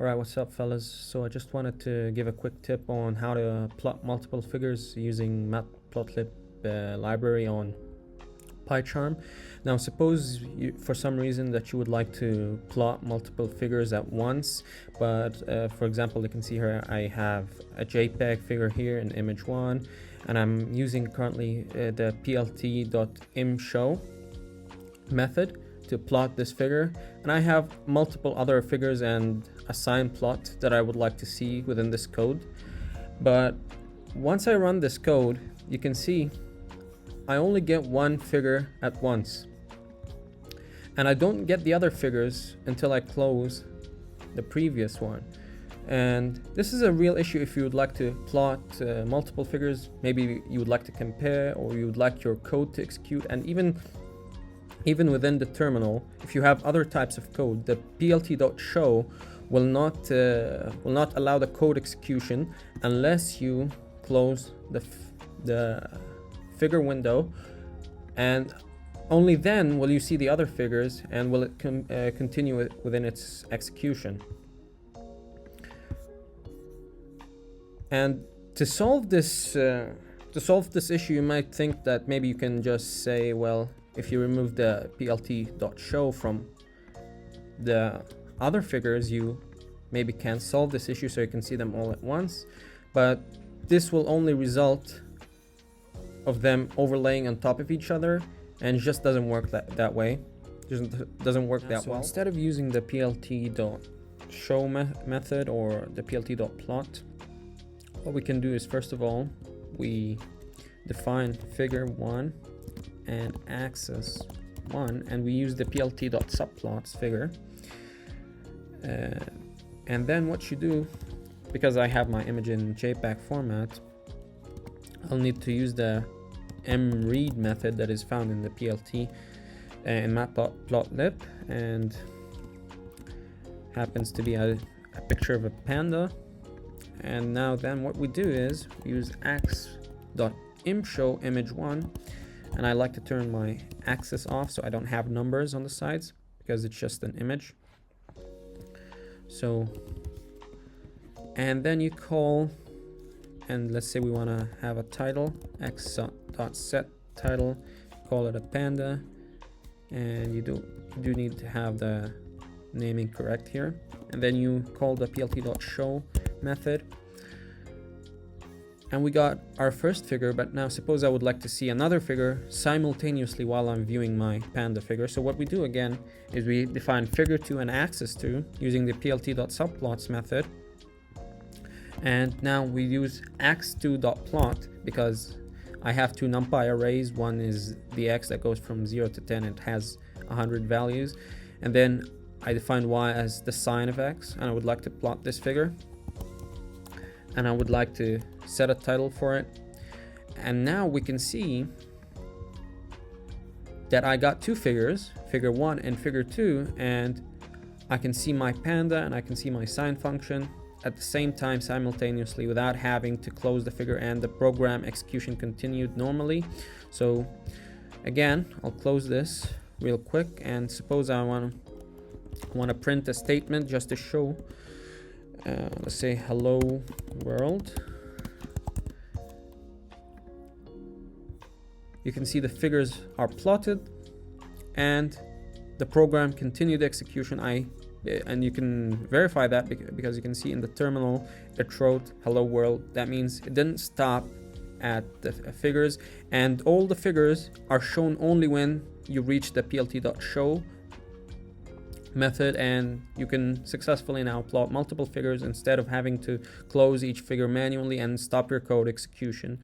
Alright, what's up fellas? So I just wanted to give a quick tip on how to plot multiple figures using matplotlib library on Pycharm. Now suppose for some reason that you would like to plot multiple figures at once, but for example, you can see here I have a JPEG figure here in image 1, and I'm using currently the plt.imshow method to plot this figure, and I have multiple other figures and a sign plot that I would like to see within this code. But once I run this code, you can see I only get one figure at once, and I don't get the other figures until I close the previous one. And this is a real issue if you would like to plot multiple figures. Maybe you would like to compare, or you would like your code to execute, and even within the terminal, if you have other types of code, the plt.show will not allow the code execution unless you close the figure window, and only then will you see the other figures and will it continue within its execution. And to solve this issue, you might think that maybe you can just say, well, if you remove the plt.show from the other figures, you maybe can solve this issue so you can see them all at once. But this will only result of them overlaying on top of each other, and it just doesn't work that way. It doesn't work that well. Instead of using the plt.show method or the plt.plot, what we can do is, first of all, we define figure 1 and axis 1, and we use the plt.subplots figure. And then what you do, because I have my image in JPEG format, I'll need to use the mread method that is found in the plt in matplotlib, and happens to be a picture of a panda. And now then what we do is we use ax.imshow image 1, and I like to turn my axis off so I don't have numbers on the sides because it's just an image. So, and then you call, and let's say we want to have a title, x.set title, call it a panda, and you do need to have the naming correct here. And then you call the plt.show method, and we got our first figure. But now suppose I would like to see another figure simultaneously while I'm viewing my panda figure. So what we do again is we define figure 2 and axis 2 using the plt.subplots method, and now we use x2.plot because I have two numpy arrays. One is the x that goes from 0 to 10, it has 100 values, and then I define y as the sign of x, and I would like to plot this figure, and I would like to set a title for it. And now we can see that I got two figures, figure 1 and figure 2, and I can see my panda and I can see my sign function at the same time simultaneously without having to close the figure, and the program execution continued normally. So again, I'll close this real quick, and suppose I want to print a statement just to show, let's say hello world. You can see the figures are plotted and the program continued execution. And you can verify that because you can see in the terminal it wrote hello world. That means it didn't stop at the figures, and all the figures are shown only when you reach the plt.show method, and you can successfully now plot multiple figures instead of having to close each figure manually and stop your code execution.